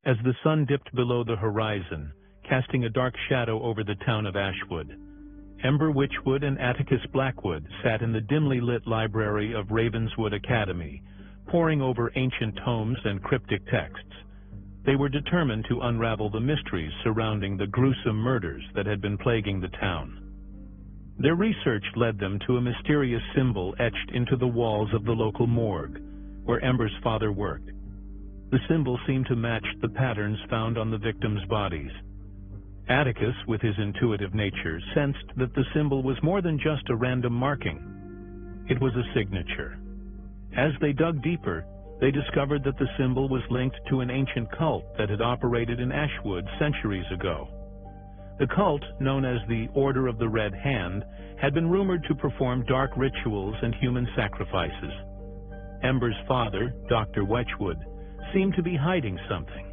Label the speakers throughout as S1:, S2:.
S1: As the sun dipped below the horizon, casting a dark shadow over the town of Ashwood, Ember Witchwood and Atticus Blackwood sat in the dimly lit library of Ravenswood Academy, poring over ancient tomes and cryptic texts. They were determined to unravel the mysteries surrounding the gruesome murders that had been plaguing the town. Their research led them to a mysterious symbol etched into the walls of the local morgue, where Ember's father worked. The symbol seemed to match the patterns found on the victims' bodies. Atticus, with his intuitive nature, sensed that the symbol was more than just a random marking. It was a signature. As they dug deeper, they discovered that the symbol was linked to an ancient cult that had operated in Ashwood centuries ago. The cult, known as the Order of the Red Hand, had been rumored to perform dark rituals and human sacrifices. Ember's father, Dr. Witchwood, seemed to be hiding something.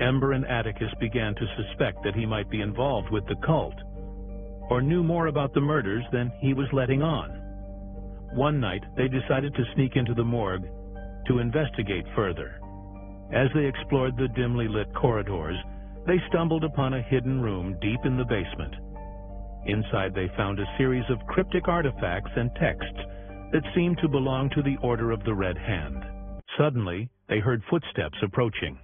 S1: Ember and Atticus began to suspect that he might be involved with the cult, or knew more about the murders than he was letting on. One night, they decided to sneak into the morgue to investigate further. As they explored the dimly lit corridors, they stumbled upon a hidden room deep in the basement. Inside, they found a series of cryptic artifacts and texts that seemed to belong to the Order of the Red Hand. Suddenly, they heard footsteps approaching.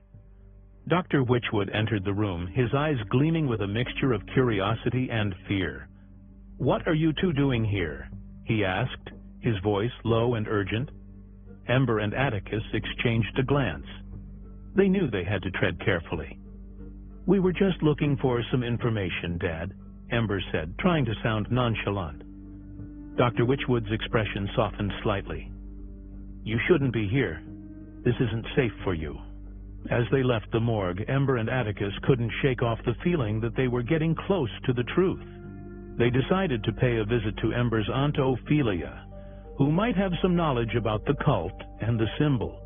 S1: Dr. Witchwood entered the room, his eyes gleaming with a mixture of curiosity and fear. "What are you two doing here?" he asked, his voice low and urgent. Ember and Atticus exchanged a glance. They knew they had to tread carefully. "We were just looking for some information, Dad," Ember said, trying to sound nonchalant. Dr. Witchwood's expression softened slightly. "You shouldn't be here. This isn't safe for you." As they left the morgue, Ember and Atticus couldn't shake off the feeling that they were getting close to the truth. They decided to pay a visit to Ember's Aunt Ophelia, who might have some knowledge about the cult and the symbol.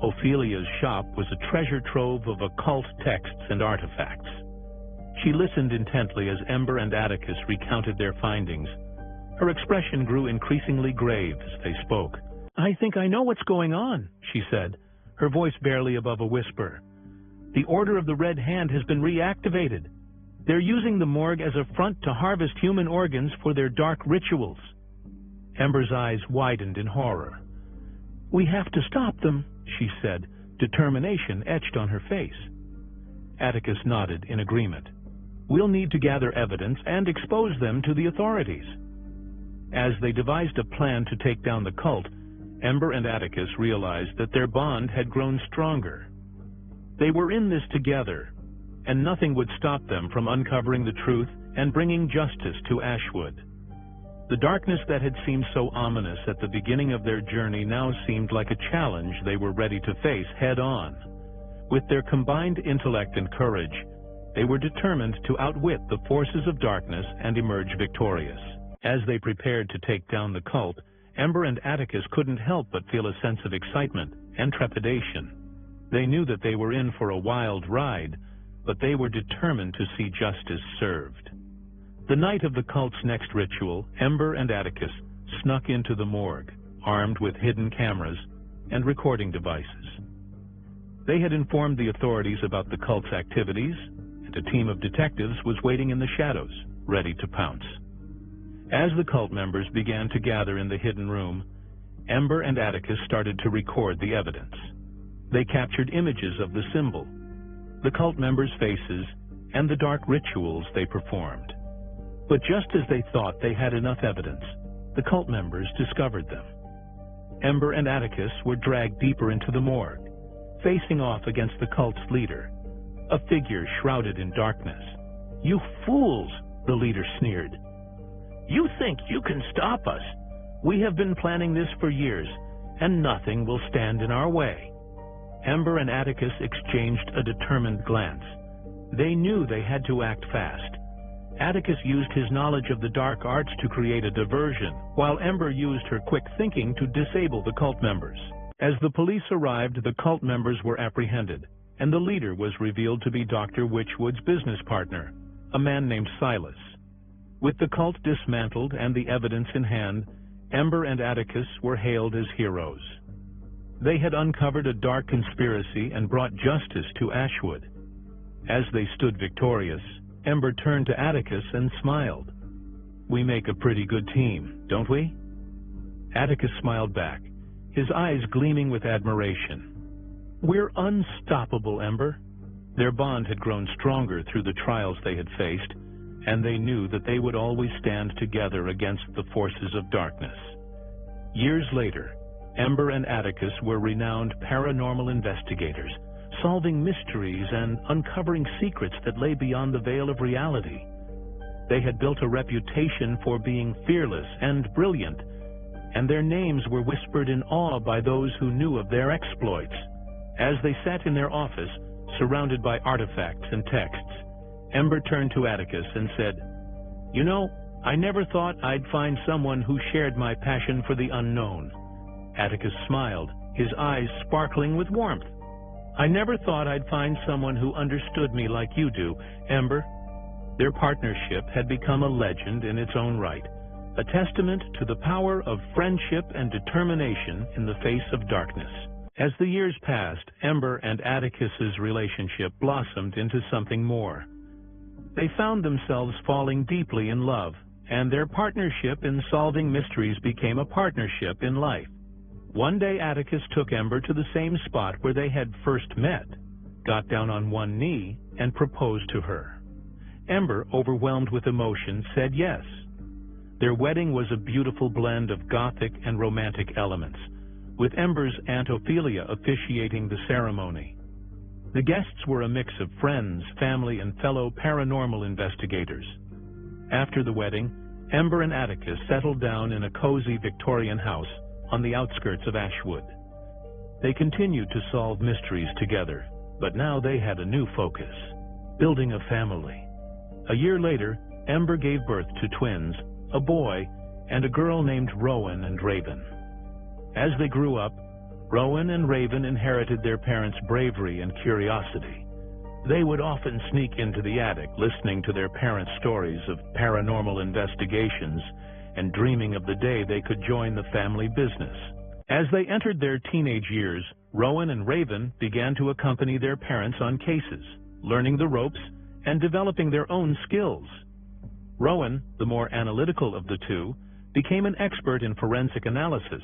S1: Ophelia's shop was a treasure trove of occult texts and artifacts. She listened intently as Ember and Atticus recounted their findings. Her expression grew increasingly grave as they spoke. "I think I know what's going on," she said, her voice barely above a whisper. "The Order of the Red Hand has been reactivated. They're using the morgue as a front to harvest human organs for their dark rituals." Ember's eyes widened in horror. "We have to stop them," she said, determination etched on her face. Atticus nodded in agreement. "We'll need to gather evidence and expose them to the authorities." As they devised a plan to take down the cult, Ember and Atticus realized that their bond had grown stronger. They were in this together, and nothing would stop them from uncovering the truth and bringing justice to Ashwood. The darkness that had seemed so ominous at the beginning of their journey now seemed like a challenge they were ready to face head-on. With their combined intellect and courage, they were determined to outwit the forces of darkness and emerge victorious. As they prepared to take down the cult, Ember and Atticus couldn't help but feel a sense of excitement and trepidation. They knew that they were in for a wild ride, but they were determined to see justice served. The night of the cult's next ritual, Ember and Atticus snuck into the morgue, armed with hidden cameras and recording devices. They had informed the authorities about the cult's activities, and a team of detectives was waiting in the shadows, ready to pounce. As the cult members began to gather in the hidden room, Ember and Atticus started to record the evidence. They captured images of the symbol, the cult members' faces, and the dark rituals they performed. But just as they thought they had enough evidence, the cult members discovered them. Ember and Atticus were dragged deeper into the morgue, facing off against the cult's leader, a figure shrouded in darkness. "You fools," the leader sneered. "You think you can stop us? We have been planning this for years, and nothing will stand in our way." Ember and Atticus exchanged a determined glance. They knew they had to act fast. Atticus used his knowledge of the dark arts to create a diversion, while Ember used her quick thinking to disable the cult members. As the police arrived, the cult members were apprehended, and the leader was revealed to be Dr. Witchwood's business partner, a man named Silas. With the cult dismantled and the evidence in hand, Ember and Atticus were hailed as heroes. They had uncovered a dark conspiracy and brought justice to Ashwood. As they stood victorious, Ember turned to Atticus and smiled. "We make a pretty good team, don't we?" Atticus smiled back, his eyes gleaming with admiration. "We're unstoppable, Ember." Their bond had grown stronger through the trials they had faced, and they knew that they would always stand together against the forces of darkness. Years later, Ember and Atticus were renowned paranormal investigators, solving mysteries and uncovering secrets that lay beyond the veil of reality. They had built a reputation for being fearless and brilliant, and their names were whispered in awe by those who knew of their exploits. As they sat in their office, surrounded by artifacts and texts, Ember turned to Atticus and said, "You know, I never thought I'd find someone who shared my passion for the unknown." Atticus smiled, his eyes sparkling with warmth. "I never thought I'd find someone who understood me like you do, Ember." Their partnership had become a legend in its own right, a testament to the power of friendship and determination in the face of darkness. As the years passed, Ember and Atticus's relationship blossomed into something more. They found themselves falling deeply in love, and their partnership in solving mysteries became a partnership in life. One day Atticus took Ember to the same spot where they had first met, got down on one knee, and proposed to her. Ember, overwhelmed with emotion, said yes. Their wedding was a beautiful blend of Gothic and romantic elements, with Ember's Aunt Ophelia officiating the ceremony. The guests were a mix of friends, family, and fellow paranormal investigators. After the wedding, Ember and Atticus settled down in a cozy Victorian house on the outskirts of Ashwood. They continued to solve mysteries together, but now they had a new focus: building a family. A year later, Ember gave birth to twins, a boy and a girl named Rowan and Raven. As they grew up, Rowan and Raven inherited their parents' bravery and curiosity. They would often sneak into the attic, listening to their parents' stories of paranormal investigations and dreaming of the day they could join the family business. As they entered their teenage years, Rowan and Raven began to accompany their parents on cases, learning the ropes and developing their own skills. Rowan, the more analytical of the two, became an expert in forensic analysis,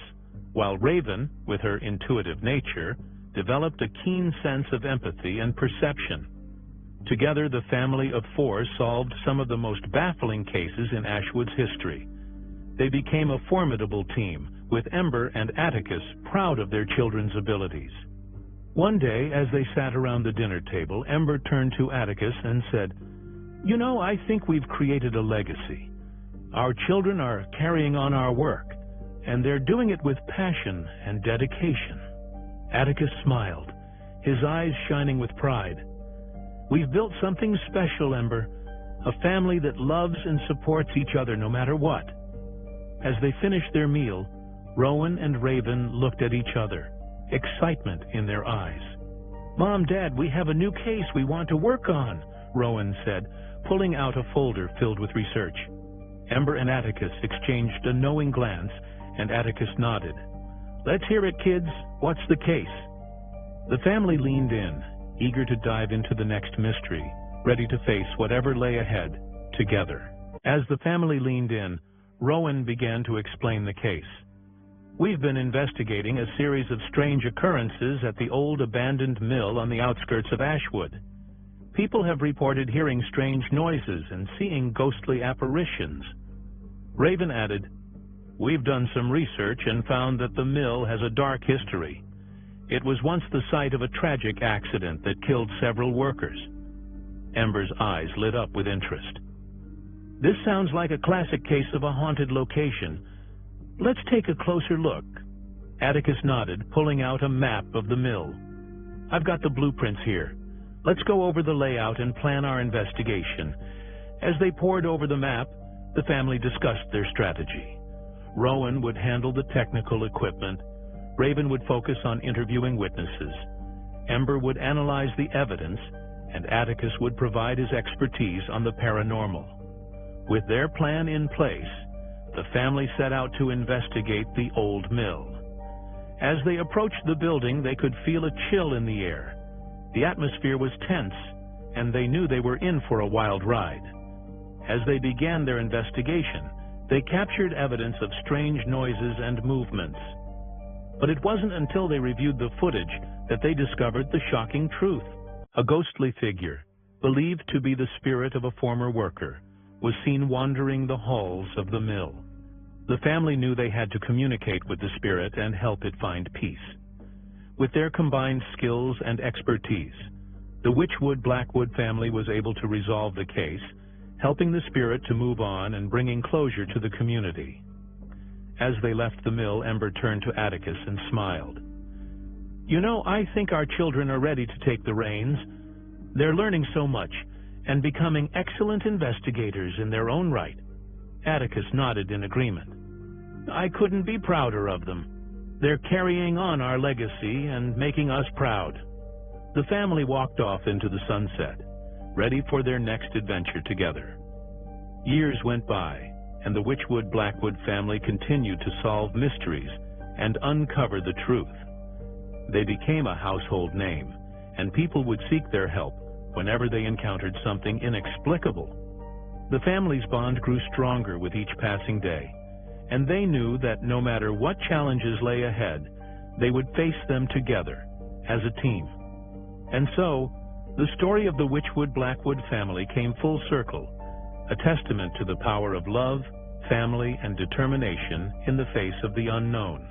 S1: while Raven, with her intuitive nature, developed a keen sense of empathy and perception. Together, the family of four solved some of the most baffling cases in Ashwood's history. They became a formidable team, with Ember and Atticus proud of their children's abilities. One day, as they sat around the dinner table, Ember turned to Atticus and said, "You know, I think we've created a legacy. Our children are carrying on our work, and they're doing it with passion and dedication." Atticus smiled, his eyes shining with pride. "We've built something special, Ember, a family that loves and supports each other no matter what." As they finished their meal, Rowan and Raven looked at each other, excitement in their eyes. "Mom, Dad, we have a new case we want to work on," Rowan said, pulling out a folder filled with research. Ember and Atticus exchanged a knowing glance, and Atticus nodded. "Let's hear it, kids. What's the case?" The family leaned in, eager to dive into the next mystery, ready to face whatever lay ahead together. As the family leaned in, Rowan began to explain the case. "We've been investigating a series of strange occurrences at the old abandoned mill on the outskirts of Ashwood. People have reported hearing strange noises and seeing ghostly apparitions." Raven added, "We've done some research and found that the mill has a dark history. It was once the site of a tragic accident that killed several workers." Ember's eyes lit up with interest. "This sounds like a classic case of a haunted location. Let's take a closer look." Atticus nodded, pulling out a map of the mill. "I've got the blueprints here. Let's go over the layout and plan our investigation." As they pored over the map, the family discussed their strategy. Rowan would handle the technical equipment. Raven would focus on interviewing witnesses. Ember would analyze the evidence, and Atticus would provide his expertise on the paranormal. With their plan in place, the family set out to investigate the old mill. As they approached the building, they could feel a chill in the air. The atmosphere was tense, and they knew they were in for a wild ride. As they began their investigation, they captured evidence of strange noises and movements. But it wasn't until they reviewed the footage that they discovered the shocking truth. A ghostly figure, believed to be the spirit of a former worker, was seen wandering the halls of the mill. The family knew they had to communicate with the spirit and help it find peace. With their combined skills and expertise, the Witchwood-Blackwood family was able to resolve the case, helping the spirit to move on and bringing closure to the community. As they left the mill, Ember turned to Atticus and smiled. "You know, I think our children are ready to take the reins. They're learning so much and becoming excellent investigators in their own right." Atticus nodded in agreement. "I couldn't be prouder of them. They're carrying on our legacy and making us proud." The family walked off into the sunset, ready for their next adventure together. Years went by, and the Witchwood-Blackwood family continued to solve mysteries and uncover the truth. They became a household name, and people would seek their help whenever they encountered something inexplicable. The family's bond grew stronger with each passing day, and they knew that no matter what challenges lay ahead, they would face them together as a team. And so, the story of the Witchwood-Blackwood family came full circle, a testament to the power of love, family, and determination in the face of the unknown.